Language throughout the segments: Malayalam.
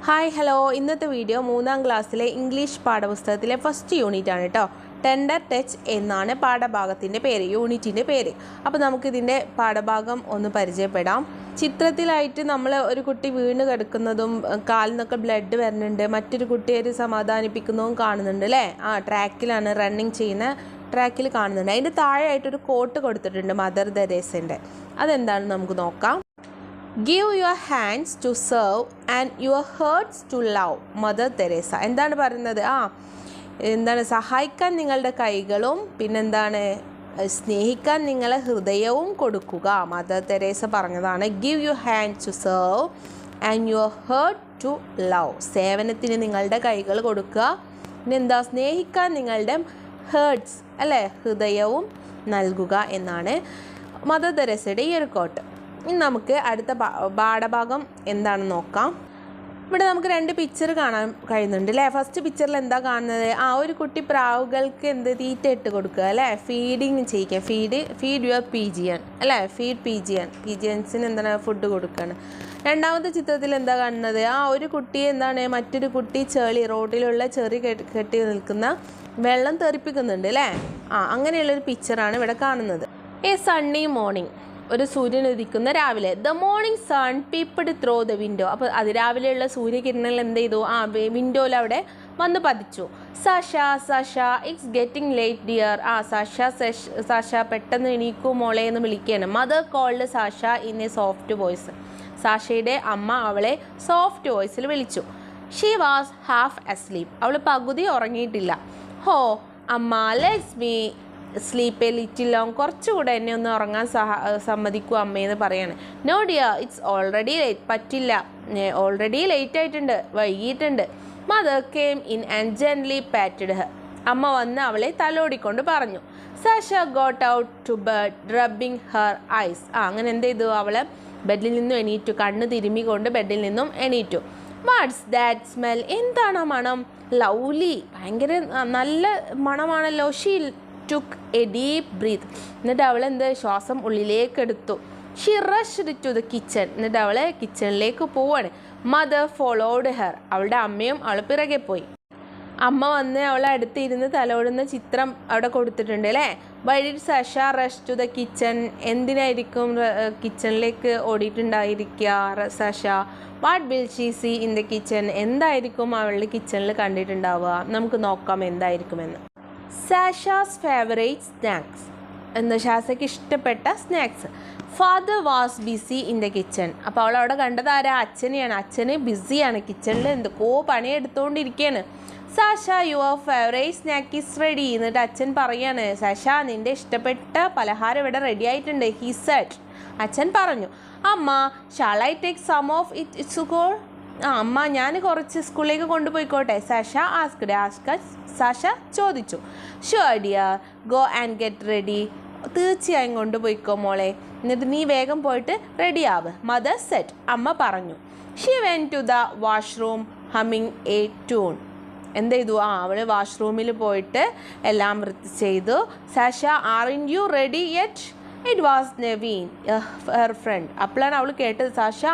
ഹായ് ഹലോ, ഇന്നത്തെ വീഡിയോ 3ാം ക്ലാസ്സിലെ ഇംഗ്ലീഷ് പാഠപുസ്തകത്തിലെ ഫസ്റ്റ് യൂണിറ്റ് ആണ് കേട്ടോ. ടെൻഡർ ടച്ച് എന്നാണ് പാഠഭാഗത്തിൻ്റെ പേര്, യൂണിറ്റിൻ്റെ പേര്. അപ്പോൾ നമുക്കിതിൻ്റെ പാഠഭാഗം ഒന്ന് പരിചയപ്പെടാം. ചിത്രത്തിലായിട്ട് നമ്മൾ ഒരു കുട്ടി വീണ് കിടക്കുന്നതും കാലിൽ നിന്നൊക്കെ ബ്ലഡ് വരുന്നുണ്ട്, മറ്റൊരു കുട്ടിയെ സമാധാനിപ്പിക്കുന്നതും കാണുന്നുണ്ട് അല്ലേ. ട്രാക്കിലാണ് റണ്ണിങ് ചെയ്യുന്ന ട്രാക്കിൽ കാണുന്നുണ്ട്. അതിൻ്റെ താഴെയായിട്ടൊരു കോട്ട് കൊടുത്തിട്ടുണ്ട് മദർ തെരേസൻ്റെ. അതെന്താണെന്ന് നമുക്ക് നോക്കാം. Give your hands to serve and your hearts to love, Mother Teresa. എന്താണ് പറയുന്നത്? എന്താണ് സഹായിക്കാൻ നിങ്ങളുടെ കൈകളും പിന്നെന്താണ് സ്നേഹിക്കാൻ നിങ്ങളെ ഹൃദയവും കൊടുക്കുക. മദർ തെരേസ പറഞ്ഞതാണ്. Give your hands to serve and your heart to love. സേവനത്തിന് നിങ്ങളുടെ കൈകൾ കൊടുക്കുക, പിന്നെ എന്താ സ്നേഹിക്കാൻ നിങ്ങളുടെ ഹേർട്സ് അല്ലേ ഹൃദയവും നൽകുക എന്നാണ് മദർ തെരേസയുടെ ഈ ഒരു കോട്ട്. ഇനി നമുക്ക് അടുത്ത പാഠഭാഗം എന്താണെന്ന് നോക്കാം. ഇവിടെ നമുക്ക് 2 പിക്ചർ കാണാൻ കഴിയുന്നുണ്ട് അല്ലേ. ഫസ്റ്റ് പിക്ചറിൽ എന്താ കാണുന്നത്? ഒരു കുട്ടി പ്രാവുകൾക്ക് തീറ്റ ഇട്ട് കൊടുക്കുക അല്ലേ, ഫീഡിങ് ചെയ്യിക്കുക. ഫീഡ് യുവർ പീജിയൻ അല്ലേ, ഫീഡ് പീജിയൻസിന് എന്താണ് ഫുഡ് കൊടുക്കുകയാണ്. രണ്ടാമത്തെ ചിത്രത്തിൽ എന്താ കാണുന്നത്? ഒരു കുട്ടിയെ മറ്റൊരു കുട്ടി റോഡിലുള്ള ചെറി കെട്ടി നിൽക്കുന്ന വെള്ളം തെറിപ്പിക്കുന്നുണ്ട് അല്ലേ. അങ്ങനെയുള്ളൊരു പിക്ചറാണ് ഇവിടെ കാണുന്നത്. എ സണ്ണി മോർണിംഗ്, ഒരു സൂര്യൻ ഉദിക്കുന്ന രാവിലെ. The morning sun peeped through the window. അപ്പോൾ അതിരാവിലെയുള്ള സൂര്യകിരണങ്ങൾ എന്ത് ചെയ്തു? വിൻഡോയിൽ അവിടെ വന്ന് പതിച്ചു. Sasha it's getting late dear. Sasha പെട്ടെന്ന് എണീക്കൂ മോളെ എന്ന് വിളിക്കുകയാണ്. Mother called Sasha in a soft voice. സാഷയുടെ അമ്മ അവളെ സോഫ്റ്റ് വോയിസിൽ വിളിച്ചു. She was half asleep. അവൾ പകുതി ഉറങ്ങിയിട്ടില്ല. ഹോ അമ്മ let's me sleep a little long. കുറച്ചുകൂടെ എന്നെ ഒന്ന് ഉറങ്ങാൻ സമ്മതിക്കൂ അമ്മയെന്ന് പറയാണ്. No dear it's already late. പറ്റില്ല, ഓൾറെഡി ലേറ്റ് ആയിട്ടുണ്ട്, വൈകിട്ടുണ്ട്. Mother came in and gently patted her. അമ്മ വന്ന് അവളെ തലോടിക്കൊണ്ട് പറഞ്ഞു. Sasha got out to bed rubbing her eyes. അങ്ങനെ എന്ത് ചെയ്തു? അവളെ ബെഡിൽ നിന്നും എണീറ്റു, കണ്ണ് തിരുമ്മിക്കൊണ്ട് ബെഡിൽ നിന്നും എണീറ്റു. What's that smell? എന്താണ് മണം? ലവ്ലി, ഭയങ്കര നല്ല മണമാണല്ലോ. She took a deep breath. എന്നിട്ട് അവൾ ശ്വാസം ഉള്ളിലേക്ക് എടുത്തു. She rushed to the kitchen. എന്നിട്ട് അവൾ കിച്ചണിലേക്ക് പോവാണ്. Mother followed her. അവളുടെ അമ്മയും അവൾ പിറകെ പോയി. അമ്മ വന്ന് അവളെ അടുത്തിരുന്ന് തലോടുന്ന ചിത്രം അവിടെ കൊടുത്തിട്ടുണ്ട് അല്ലേ. Why did Sasha rush to the kitchen? എന്തിനായിരിക്കും കിച്ചണിലേക്ക് ഓടിയിട്ടുണ്ടായിരിക്കുക Sasha? What will she see in the kitchen? എന്തായിരിക്കും അവളുടെ കിച്ചണിൽ കണ്ടിട്ടുണ്ടാവുക? നമുക്ക് നോക്കാം എന്തായിരിക്കുമെന്ന്. സാഷാസ് ഫേവറേറ്റ് സ്നാക്സ്. ഷാസയ്ക്ക് ഇഷ്ടപ്പെട്ട snacks. Father was busy in the kitchen. അപ്പോൾ അവൾ അവിടെ കണ്ടത് അച്ഛനെയാണ്. അച്ഛന് ബിസിയാണ്, കിച്ചണിൽ എന്തൊക്കെയോ പണിയെടുത്തുകൊണ്ടിരിക്കുകയാണ്. Sasha your favourite snack is ready. എന്നിട്ട് അച്ഛൻ പറയാണ്, സാഷ നിൻ്റെ ഇഷ്ടപ്പെട്ട പലഹാരം ഇവിടെ റെഡി ആയിട്ടുണ്ട്. He said. അച്ഛൻ പറഞ്ഞു. അമ്മ shall I take some of it to school? അമ്മ ഞാൻ കുറച്ച് സ്കൂളിലേക്ക് കൊണ്ടുപോയിക്കോട്ടെ? സാഷ ചോദിച്ചു. Sure dear, go and get ready. തീർച്ചയായും കൊണ്ടുപോയിക്കോ മോളെ, എന്നിട്ട് നീ വേഗം പോയിട്ട് റെഡി ആവ്. Mother said. അമ്മ പറഞ്ഞു. She went to the washroom humming a tune. എന്ത് ചെയ്തു? അവൾ വാഷ്റൂമിൽ പോയിട്ട് എല്ലാം വൃത്തി ചെയ്തു. Sasha aren't you ready yet? It was Naveen her friend. അപ്പോഴാണ് അവൾ കേട്ടത്, സാഷ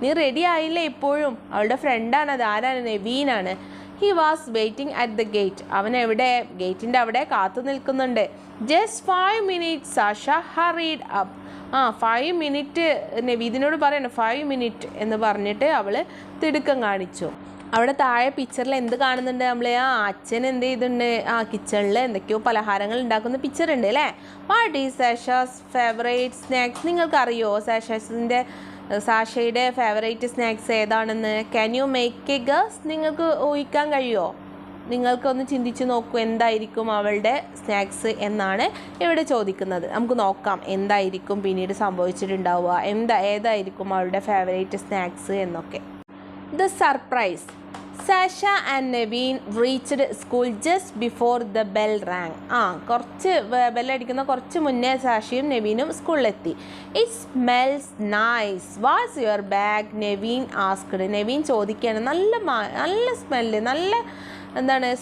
നീ റെഡി ആയില്ലേ ഇപ്പോഴും? അവളുടെ ഫ്രണ്ടാണ് അത്. ആരാണ്? നെവീനാണ്. He was waiting at the gate. അവൻ എവിടെ? ഗേറ്റിൻ്റെ അവിടെ കാത്തു നിൽക്കുന്നുണ്ട്. Just 5 minutes Sasha hurried up. 5 minutes നെവീദിനോട് പറയണം. 5 minutes എന്ന് പറഞ്ഞിട്ട് അവൾ തിടുക്കം കാണിച്ചു. അവിടെ താഴെ പിക്ചറിൽ എന്ത് കാണുന്നുണ്ട് നമ്മൾ? അച്ഛൻ എന്ത് ചെയ്തിട്ടുണ്ട്? കിച്ചണിൽ എന്തൊക്കെയോ പലഹാരങ്ങൾ ഉണ്ടാക്കുന്ന പിക്ചർ ഉണ്ട് അല്ലേ. What is Sasha's favourite snacks? നിങ്ങൾക്കറിയോ സാഷയുടെ ഫേവറേറ്റ് സ്നാക്സ് ഏതാണെന്ന്? Can you make a guess? നിങ്ങൾക്ക് ഊഹിക്കാൻ കഴിയുമോ? നിങ്ങൾക്കൊന്ന് ചിന്തിച്ച് നോക്കൂ, എന്തായിരിക്കും അവളുടെ സ്നാക്സ് എന്നാണ് ഇവിടെ ചോദിക്കുന്നത്. നമുക്ക് നോക്കാം എന്തായിരിക്കും പിന്നീട് സംഭവിച്ചിട്ടുണ്ടാവുക, ഏതായിരിക്കും അവളുടെ ഫേവറേറ്റ് സ്നാക്സ് എന്നൊക്കെ. The surprise. Sasha and Naveen reached school just before the bell rang. കുറച്ച് ബെല്ലടിക്കുന്ന കുറച്ച് മുന്നേ സാഷയും നെവീനും സ്കൂളിലെത്തി. It smells nice. What's your bag? Naveen asked. Naveen ചോദിക്കുകയാണ്. നല്ല സ്മെല്ല്,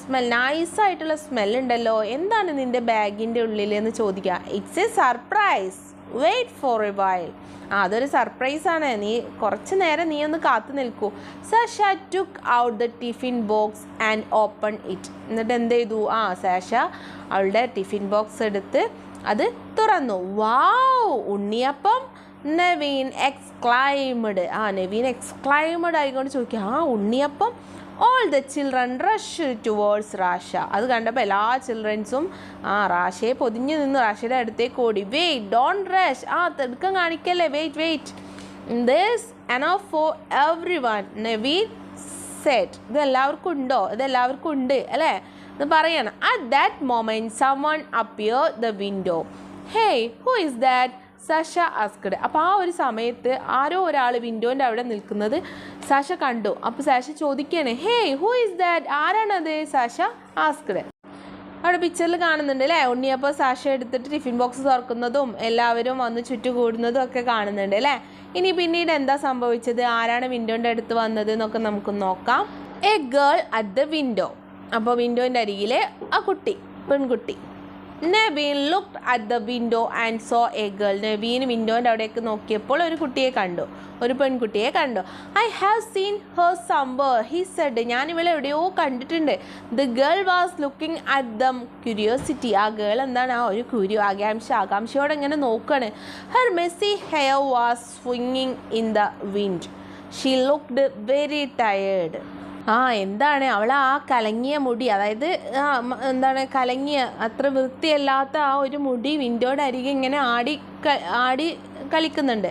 സ്മെൽ, നൈസായിട്ടുള്ള സ്മെല്ലുണ്ടല്ലോ. എന്താണ് നിൻ്റെ ബാഗിൻ്റെ ഉള്ളിൽ എന്ന് ചോദിക്കുക. It's a surprise. Wait for a while. അതൊരു സർപ്രൈസാണ്, നീ കുറച്ച് നേരം നീ ഒന്ന് കാത്തു നിൽക്കൂ. Sasha took out the tiffin box and open it. എന്നിട്ട് എന്ത് ചെയ്തു? സാഷ അവളുടെ ടിഫിൻ ബോക്സ് എടുത്ത് അത് തുറന്നു. വാവ്, ഉണ്ണിയപ്പം. നവീൻ എക്സ്ക്ലൈമഡ്. നവീൻ എക്സ്ക്ലൈമഡ് ആയിക്കൊണ്ട് ചോദിക്കുക, unniyappam. All the children rush towards Rasha. അത് കണ്ടപ്പോൾ എല്ലാ ചിൽഡ്രൻസും റാഷയെ പൊതിഞ്ഞു നിന്ന് റാഷയുടെ അടുത്തേക്ക് ഓടി. Wait, don't rush. തിടുക്കം കാണിക്കല്ലേ, wait. This enough for everyone, Naveen said. ഇതെല്ലാവർക്കും ഉണ്ടോ? ഇതെല്ലാവർക്കും ഉണ്ട് അല്ലേ എന്ന് പറയണം. At that moment someone appeared the window. Hey, who is that? Sasha asked. അപ്പോൾ ആ ഒരു സമയത്ത് ആരോ ഒരാൾ വിൻഡോൻ്റെ അവിടെ നിൽക്കുന്നത് സാഷ കണ്ടു. അപ്പോൾ സാഷ ചോദിക്കുകയാണ്, ഹേയ് ഹൂ ഈസ് ദാറ്റ്? ആരാണത്? Sasha asked. അവിടെ പിക്ചറിൽ കാണുന്നുണ്ട് അല്ലേ, ഉണ്ണിയപ്പോൾ സാഷ എടുത്തിട്ട് ടിഫിൻ ബോക്സ് തുറക്കുന്നതും എല്ലാവരും വന്ന് ചുറ്റുകൂടുന്നതും ഒക്കെ കാണുന്നുണ്ട് അല്ലേ. ഇനി പിന്നീട് എന്താ സംഭവിച്ചത്, ആരാണ് വിൻഡോൻ്റെ അടുത്ത് വന്നത് എന്നൊക്കെ നമുക്ക് നോക്കാം. A girl at the window. അപ്പോൾ വിൻഡോൻ്റെ അരികിലെ ആ കുട്ടി, പെൺകുട്ടി. Naveen looked at the window and saw a girl. Naveen വിൻഡോൻ്റെ അവിടേക്ക് നോക്കിയപ്പോൾ ഒരു കുട്ടിയെ കണ്ടു, ഒരു പെൺകുട്ടിയെ കണ്ടു. I have seen her somewhere, he said. ഞാൻ ഇവളെ എവിടെയോ കണ്ടിട്ടുണ്ട്. The girl was looking at them curiosity. ആ ഗേൾ എന്താണ്, ഒരു ആകാംക്ഷയോടെ ഇങ്ങനെ നോക്കുകയാണ്. ഹെർ മെസ്സി ഹെയർ വാസ് സ്വിങ്ങിങ് in the wind. She looked very tired. എന്താണ് അവൾ ആ കലങ്ങിയ മുടി, അതായത് എന്താണ് കലങ്ങിയ അത്ര വൃത്തിയല്ലാത്ത ആ ഒരു മുടി വിൻഡോയുടെ അരികെ ഇങ്ങനെ ആടി കളിക്കുന്നുണ്ട്.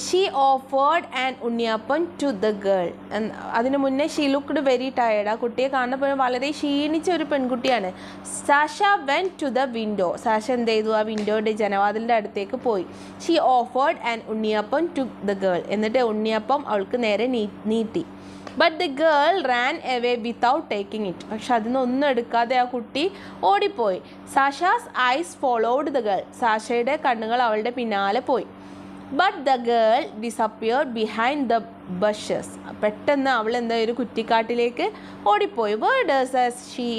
She offered an unniyappam to the girl. അതിനു മുന്നേ ഷീ ലുക്ക്ഡ് വെരി ടയേർഡ്. ആ കുട്ടിയെ കാണുമ്പോൾ വളരെ ക്ഷീണിച്ച ഒരു പെൺകുട്ടിയാണ്. Sasha went to the window. Sasha എന്ത് ചെയ്തു? ആ വിൻഡോയുടെ ജനവാതിലിൻ്റെ അടുത്തേക്ക് പോയി. She offered an unniyappam to the girl. എന്നിട്ട് ഉണ്ണിയപ്പം അവൾക്ക് നേരെ നീട്ടി. But the girl ran away without taking it. പക്ഷെ അതിനൊന്നും എടുക്കാതെ ആ കുട്ടി ഓടിപ്പോയി. Sasha's eyes followed the girl. സാഷയുടെ കണ്ണുകൾ അവളുടെ പിന്നാലെ പോയി. But the girl disappeared behind the bushes. പെട്ടെന്ന് അവൾ ഒരു കുറ്റിക്കാട്ടിലേക്ക് ഓടിപ്പോയി. Where does she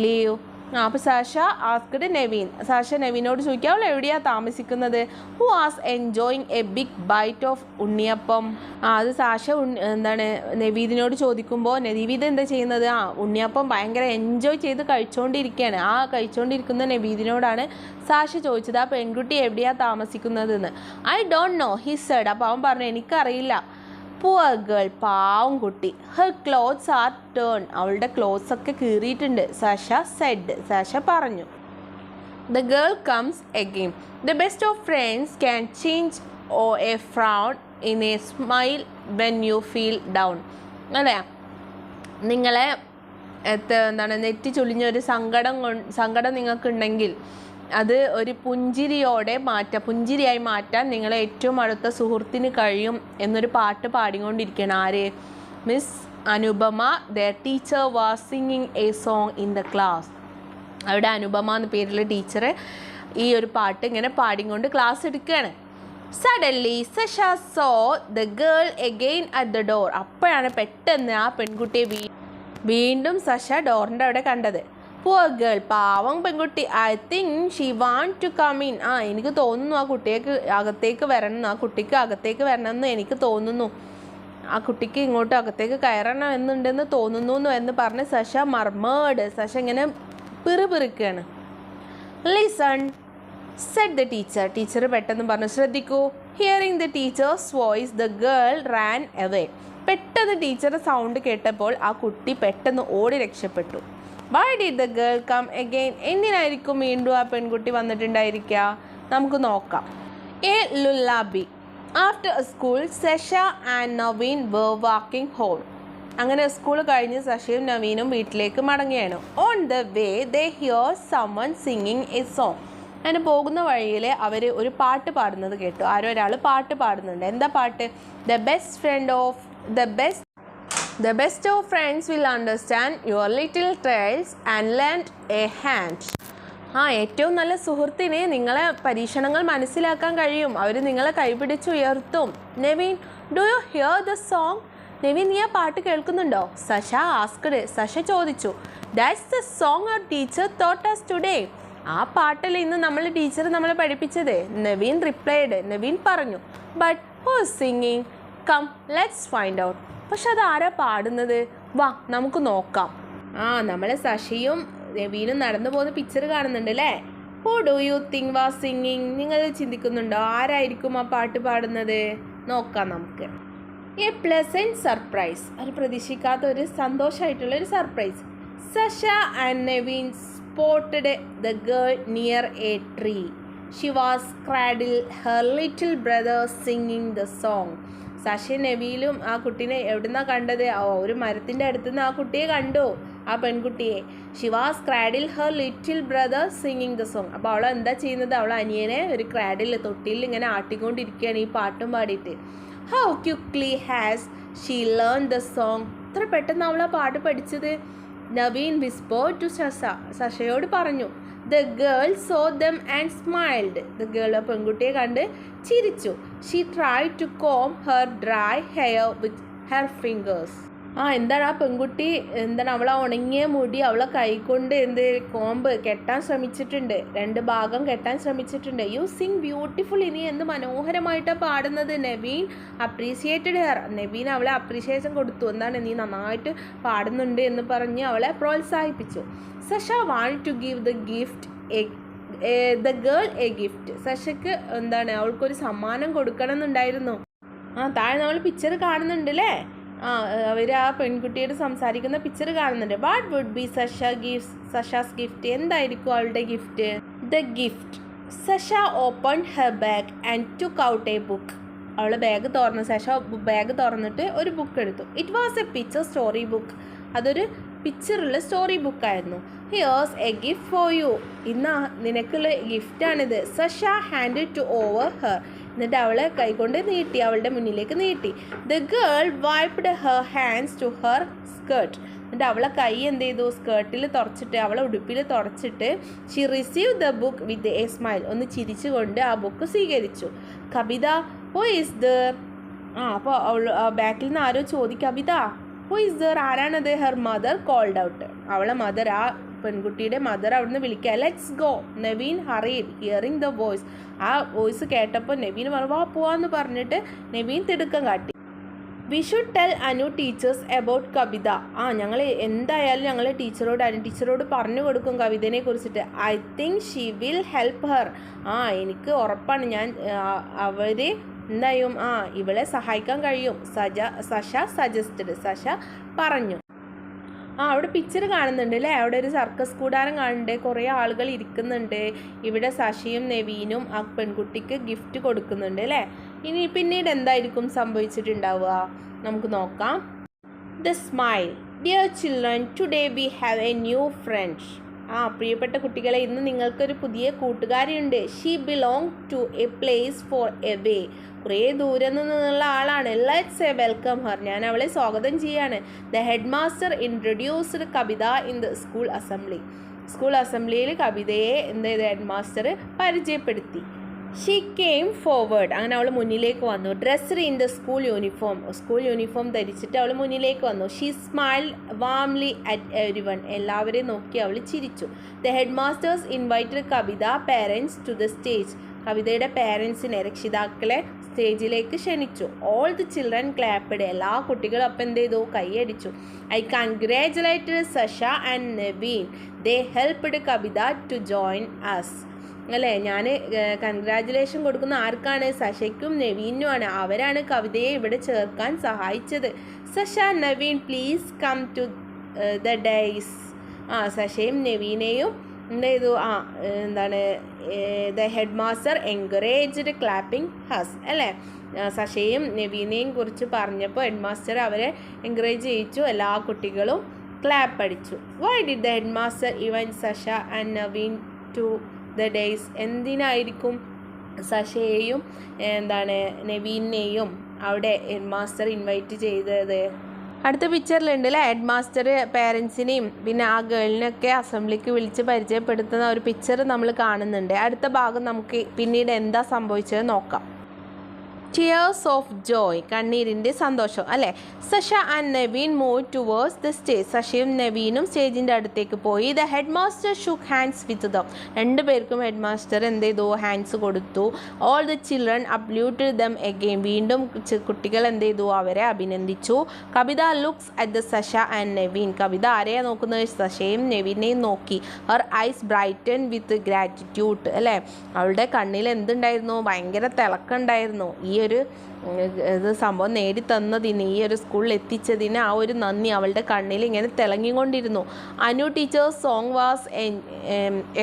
live? അപ്പോൾ സാഷ ആസ്ക്ഡ് നവീൻ. സാഷ നവീനോട് ചോദിക്കുക, അവൾ എവിടെയാണ് താമസിക്കുന്നത്? Who was enjoying a big bite of unniyappam. അത് സാഷ നവീദിനോട് ചോദിക്കുമ്പോൾ നവീദ് എന്താ ചെയ്യുന്നത്? ഉണ്ണിയപ്പം ഭയങ്കര എൻജോയ് ചെയ്ത് കഴിച്ചുകൊണ്ടിരിക്കുകയാണ്. കഴിച്ചുകൊണ്ടിരിക്കുന്ന നവീദിനോടാണ് സാഷ ചോദിച്ചത്, ആ പെൺകുട്ടി എവിടെയാണ് താമസിക്കുന്നതെന്ന്. I don't know, he said. അപ്പോൾ അവൻ പറഞ്ഞു, എനിക്കറിയില്ല. പുവർ ഗേൾ, പാവം കുട്ടി. Her clothes are torn. അവളുടെ ക്ലോത്ത്സ് ഒക്കെ കീറിയിട്ടുണ്ട്. സാഷ സെഡ്. സാഷ പറഞ്ഞു. The girl comes again. The best of friends can change a frown in a smile when you feel down. അല്ലേ, നിങ്ങളെ നെറ്റി ചുളിഞ്ഞൊരു സങ്കടം നിങ്ങൾക്കുണ്ടെങ്കിൽ അത് ഒരു പുഞ്ചിരിയായി മാറ്റാൻ നിങ്ങളെ ഏറ്റവും അടുത്ത സുഹൃത്തിന് കഴിയും എന്നൊരു പാട്ട് പാടിക്കൊണ്ടിരിക്കുകയാണ്. ആര്? Miss Anupama. The teacher was singing a song in the class. അവിടെ അനുപമ എന്ന പേരുള്ള ടീച്ചർ ഈ ഒരു പാട്ട് ഇങ്ങനെ പാടിക്കൊണ്ട് ക്ലാസ് എടുക്കുകയാണ്. Suddenly Sasha saw the girl again at the door. അപ്പോഴാണ് പെട്ടെന്ന് ആ പെൺകുട്ടിയെ വീണ്ടും സഷ ഡോറിൻ്റെ അവിടെ കണ്ടത്. പുവർ ഗേൾ, പാവം പെൺകുട്ടി. I think she want to come in. എനിക്ക് തോന്നുന്നു ആ കുട്ടിക്ക് അകത്തേക്ക് വരണം എന്ന് എനിക്ക് തോന്നുന്നു. ആ കുട്ടിക്ക് ഇങ്ങോട്ട് അകത്തേക്ക് കയറണം എന്നുണ്ടെന്ന് തോന്നുന്നു എന്ന് പറഞ്ഞ് സഷ മർമേഡ്. സഷ ഇങ്ങനെ പിറുപിറുക്കുകയാണ്. Listen said the teacher. Teacher പെട്ടെന്ന് പറഞ്ഞു, ശ്രദ്ധിക്കൂ. Hearing the teacher's voice the girl ran away. പെട്ടെന്ന് ടീച്ചറുടെ സൗണ്ട് കേട്ടപ്പോൾ ആ കുട്ടി പെട്ടെന്ന് ഓടി രക്ഷപ്പെട്ടു. Why did the girl come again? എന്തിനായിരിക്കും വീണ്ടും ആ പെൺകുട്ടി വന്നിട്ടുണ്ടായിരിക്കുക? നമുക്ക് നോക്കാം. A lullaby. After school Sasha and Naveen were walking home. അങ്ങനെ സ്കൂൾ കഴിഞ്ഞ് സഷയും നവീനും വീട്ടിലേക്ക് മടങ്ങുകയാണ്. On the way they hear someone singing a song. അങ്ങനെ പോകുന്ന വഴിയിൽ അവർ ഒരു പാട്ട് പാടുന്നത് കേട്ടു. ആരോ ഒരാൾ പാട്ട് പാടുന്നുണ്ട്. എന്താ പാട്ട്? The best of friends will understand your little trials and lend a hand. ഏറ്റവും നല്ല സുഹൃത്തിനെ നിങ്ങളെ പരീക്ഷണങ്ങൾ മനസ്സിലാക്കാൻ കഴിയും. അവർ നിങ്ങളെ കൈപിടിച്ചുയർത്തും. Nevin, do you hear the song? Nevin, നീ ആ പാട്ട് കേൾക്കുന്നുണ്ടോ? Sasha asked. സഷ ചോദിച്ചു. That's the song our teacher taught us today. ആ പാട്ടല്ലേ ഇന്ന് ടീച്ചർ നമ്മളെ പഠിപ്പിച്ചത്. നവീൻ റിപ്ലൈഡ്. നവീൻ പറഞ്ഞു, but who is singing? Come let's find out. പക്ഷെ അത് ആരാ പാടുന്നത്? വാ നമുക്ക് നോക്കാം. നമ്മളെ സശയും നവീനും നടന്നു പോകുന്ന പിക്ചർ കാണുന്നുണ്ട് അല്ലേ? Who do you think was singing? നിങ്ങൾ ചിന്തിക്കുന്നുണ്ടോ ആരായിരിക്കും ആ പാട്ട് പാടുന്നത്? നോക്കാം നമുക്ക്. A pleasant surprise. ഒരു പ്രതീക്ഷിക്കാത്ത ഒരു സന്തോഷമായിട്ടുള്ള ഒരു surprise. Sasha and Naveen spotted the girl near a tree. She was cradle her little brother singing the song. സശയും നവീലും ആ കുട്ടീനെ എവിടുന്നാ കണ്ടത്? ഒരു മരത്തിൻ്റെ അടുത്തുനിന്ന് ആ കുട്ടിയെ കണ്ടു, ആ പെൺകുട്ടിയെ. She was cradle her little brother singing the song. അപ്പോൾ അവൾ എന്താ ചെയ്യുന്നത്? അവൾ അനിയനെ ഒരു ക്രാഡിൽ തൊട്ടിയിൽ ഇങ്ങനെ ആട്ടിക്കൊണ്ടിരിക്കുകയാണ് ഈ പാട്ടും പാടിയിട്ട്. How quickly has she learn the song. ഇത്ര പെട്ടെന്ന് അവൾ ആ പാട്ട് പഠിച്ചത്. നവീൻ വിസ്പേർഡ് ടു സഷയോട് പറഞ്ഞു. The girl saw them and smiled. The girl ആ പെൺകുട്ടിയെ കണ്ട് ചിരിച്ചു. She try to comb her dry hair with her fingers. എന്താണ് ആ പെൺകുട്ടി അവളെ ഉണങ്ങിയ മുടി അവളെ കൈകൊണ്ട് കോമ്പ് കെട്ടാൻ ശ്രമിച്ചിട്ടുണ്ട്, 2 ഭാഗം കെട്ടാൻ ശ്രമിച്ചിട്ടുണ്ട്. You sing beautiful. ഇനി എന്ത് മനോഹരമായിട്ടാണ് പാടുന്നത്. Naveen appreciated her. നവീൻ അവളെ അപ്രീഷിയേഷൻ കൊടുത്തു. എന്താണ്, നീ നന്നായിട്ട് പാടുന്നുണ്ട് എന്ന് പറഞ്ഞ് അവളെ പ്രോത്സാഹിപ്പിച്ചു. Sasha want to give the girl a gift. സഷയ്ക്ക് അവൾക്കൊരു സമ്മാനം കൊടുക്കണം എന്നുണ്ടായിരുന്നു. താഴെ നമ്മൾ പിക്ചർ കാണുന്നുണ്ട് അല്ലേ? അവർ ആ പെൺകുട്ടിയോട് സംസാരിക്കുന്ന പിക്ചർ കാണുന്നുണ്ട്. What would be Sasha's gift? എന്തായിരിക്കും അവളുടെ gift? The gift. Sasha open her bag and took out a book. അവൾ സഷ ബാഗ് തുറന്നിട്ട് ഒരു ബുക്ക് എടുത്തു. It was a picture story book. അതൊരു പിക്ചറുള്ള സ്റ്റോറി ബുക്കായിരുന്നു. Here's a gift for you. നിനക്കുള്ള ഗിഫ്റ്റാണിത്. Sasha handed over her. എന്നിട്ട് അവളെ കൈകൊണ്ട് നീട്ടി, അവളുടെ മുന്നിലേക്ക് നീട്ടി. The girl wiped her hands to her skirt. എന്നിട്ട് അവളെ കൈ എന്ത് ചെയ്തു? സ്കേർട്ടിൽ തുറച്ചിട്ട്, അവളെ ഉടുപ്പിൽ തുറച്ചിട്ട് she receive the book with a smile. ഒന്ന് ചിരിച്ചുകൊണ്ട് ആ ബുക്ക് സ്വീകരിച്ചു. Kavitha, who is there? അപ്പോൾ ബാക്കിൽ നിന്ന് ആരോ ചോദിക്കും, കവിത ഹു ഈസ് ദർ? ആരാണത്? Her mother called out. അവളെ മദർ, ആ പെൺകുട്ടിയുടെ മദർ അവിടുന്ന് വിളിക്കുക. Let's go. Naveen hurried hearing the voice. ആ വോയിസ് കേട്ടപ്പോൾ നവീൻ വാ പോവാന്ന് പറഞ്ഞിട്ട് നവീൻ തിടുക്കം കാട്ടി. We should tell Anu teacher's about Kavitha. ഞങ്ങൾ എന്തായാലും ഞങ്ങൾ ടീച്ചറോട് പറഞ്ഞു കൊടുക്കും കവിതനെ കുറിച്ചിട്ട്. I think she will help her. എനിക്ക് ഉറപ്പാണ്, ഞാൻ അവരെ എന്തായും ഇവളെ സഹായിക്കാൻ കഴിയും. സഷ സജസ്റ്റഡ്. സഷ പറഞ്ഞു. അവിടെ പിക്ചർ കാണുന്നുണ്ട് അല്ലേ? അവിടെ ഒരു സർക്കസ് കൂടാരം കാണുന്നുണ്ട്, കുറേ ആളുകൾ ഇരിക്കുന്നുണ്ട്. ഇവിടെ സശയും നവീനും ആ പെൺകുട്ടിക്ക് ഗിഫ്റ്റ് കൊടുക്കുന്നുണ്ട് അല്ലേ? ഇനി പിന്നീട് എന്തായിരിക്കും സംഭവിച്ചിട്ടുണ്ടാവുക? നമുക്ക് നോക്കാം. The smile. Dear children, today we have a new friend. പ്രിയപ്പെട്ട കുട്ടികളെ, ഇന്ന് നിങ്ങൾക്കൊരു പുതിയ കൂട്ടുകാരിയുണ്ട്. She belong to a place far away. കുറേ ദൂരെ നിന്നുള്ള ആളാണ്. Let's a welcome her. ഞാൻ അവളെ സ്വാഗതം ചെയ്യാണ്. The head master introduced Kavitha in the school assembly. School അസംബ്ലിയിൽ കവിതയെ ഹെഡ് മാസ്റ്റർ പരിചയപ്പെടുത്തി. She came forward. അങ്ങനെ അവൾ മുന്നിലേക്ക് വന്നു. Dressed in the school uniform ധരിച്ചിട്ട് അവൾ മുന്നിലേക്ക് വന്നു. She smiled warmly at everyone. എല്ലാവരെയും നോക്കി അവൾ ചിരിച്ചു. The head master's invited Kavitha parents to the stage. കവിതയുടെ പേരൻസിനെ, രക്ഷിതാക്കളെ സ്റ്റേജിലേക്ക് ക്ഷണിച്ചു. All the children clapped. എല്ലാ കുട്ടികളും അപ്പം എന്ത് ചെയ്തു? കൈയടിച്ചു. I congratulated Sasha and Naveen. They helped Kavitha to join us. അല്ലേ? ഞാൻ കൺഗ്രാജുലേഷൻ കൊടുക്കുന്ന ആർക്കാണ്? സഷയ്ക്കും നവീനുമാണ്. അവരാണ് കവിതയെ ഇവിടെ ചേർക്കാൻ സഹായിച്ചത്. Sasha, Naveen please come to the dais. സഷയും നവീനെയും എന്ത് ചെയ്തു? The head master encouraged clapping us. അല്ലേ? സഷയും നവീനെയും കുറിച്ച് പറഞ്ഞപ്പോൾ ഹെഡ് മാസ്റ്റർ അവരെ എൻകറേജ് ചെയ്യിച്ചു. എല്ലാ കുട്ടികളും ക്ലാപ്പ് അടിച്ചു. Why did the head master even Sasha and Naveen to the dais? എന്തിനായിരിക്കും സഷയെയും നവീനെയും അവിടെ ഹെഡ് മാസ്റ്റർ ഇൻവൈറ്റ് ചെയ്തത്? അടുത്ത പിക്ചറിലുണ്ട് അല്ലേ? ഹെഡ് മാസ്റ്റർ പേരൻസിനെയും പിന്നെ ആ ഗേളിനെയൊക്കെ അസംബ്ലിക്ക് വിളിച്ച് പരിചയപ്പെടുത്തുന്ന ഒരു പിക്ചർ നമ്മൾ കാണുന്നുണ്ട്. അടുത്ത ഭാഗം നമുക്ക് പിന്നീട് എന്താ സംഭവിച്ചത് നോക്കാം. Tears of joy, കണ്ണീരിൻ്റെ സന്തോഷം അല്ലേ. Sasha and Naveen move towards the stage. സഷയും നവീനും സ്റ്റേജിൻ്റെ അടുത്തേക്ക് പോയി. The head master shook hands with them. രണ്ടുപേർക്കും ഹെഡ് മാസ്റ്റർ എന്ത് ചെയ്തു, ഹാൻഡ്സ് കൊടുത്തു. All the children applauded them again. വീണ്ടും കുട്ടികൾ എന്ത് ചെയ്തു, അവരെ അഭിനന്ദിച്ചു. Kavitha looks at the Sasha and Naveen. Kavitha ആരെയാ നോക്കുന്നത്, സഷയും നവീനെയും നോക്കി. Her eyes brighten with gratitude അല്ലേ. അവളുടെ കണ്ണിൽ എന്തുണ്ടായിരുന്നു, ഭയങ്കര തിളക്കമുണ്ടായിരുന്നു. ഈ ഒരു ഇത് സംഭവം നേടിത്തന്നതിന്, ഈ ഒരു സ്കൂളിൽ എത്തിച്ചതിന് ആ ഒരു നന്ദി അവളുടെ കണ്ണിൽ ഇങ്ങനെ തിളങ്ങിക്കൊണ്ടിരുന്നു. അനു ടീച്ചേഴ്സ് സോങ് വാസ്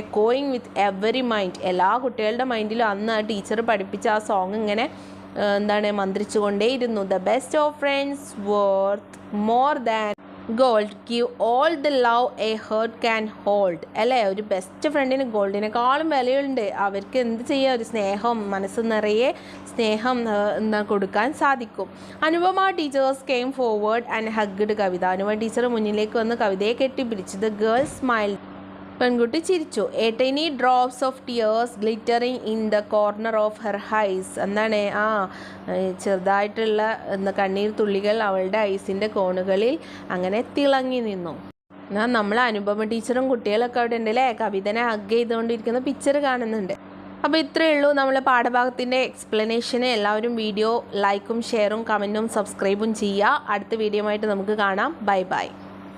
എക്കോയിങ് വിത്ത് എവറി മൈൻഡ്. എല്ലാ കുട്ടികളുടെ മൈൻഡിലും അന്ന് ആ ടീച്ചർ പഠിപ്പിച്ച ആ സോങ് ഇങ്ങനെ മന്ത്രിച്ചുകൊണ്ടേയിരുന്നു. The best of friends worth more than gold give all the love a heart can hold അല്ലേ. ഒരു ബെസ്റ്റ് ഫ്രണ്ടിന് ഗോൾഡിനേക്കാളും വിലയുണ്ട്. അവർക്ക് എന്ത് ചെയ്യുക, ഒരു സ്നേഹം, മനസ്സ് നിറയെ സ്നേഹം കൊടുക്കാൻ സാധിക്കും. Anupama teachers came forward and hugged Kavitha. Anupama teacher മുന്നിലേക്ക് വന്ന് കവിതയെ കെട്ടിപ്പിടിച്ചു. The girl smiled. പെൺകുട്ടി ചിരിച്ചു. A tiny drops of tears glittering in the corner of her ice. എന്താണ് ചെറുതായിട്ടുള്ള കണ്ണീർ തുള്ളികൾ അവളുടെ ഐസിൻ്റെ കോണുകളിൽ അങ്ങനെ തിളങ്ങി നിന്നു. നമ്മൾ അനുപമ ടീച്ചറും കുട്ടികളൊക്കെ അവിടെ ഉണ്ട് അല്ലേ, കവിതനെ ഹഗ് ചെയ്തുകൊണ്ടിരിക്കുന്ന പിക്ചർ കാണുന്നുണ്ട്. അപ്പോൾ ഇത്രയേ ഉള്ളൂ നമ്മൾ പാഠഭാഗത്തിൻ്റെ എക്സ്പ്ലനേഷന്. എല്ലാവരും വീഡിയോ ലൈക്കും ഷെയറും കമൻറ്റും സബ്സ്ക്രൈബും ചെയ്യുക. അടുത്ത വീഡിയോ ആയിട്ട് നമുക്ക് കാണാം. Bye bye.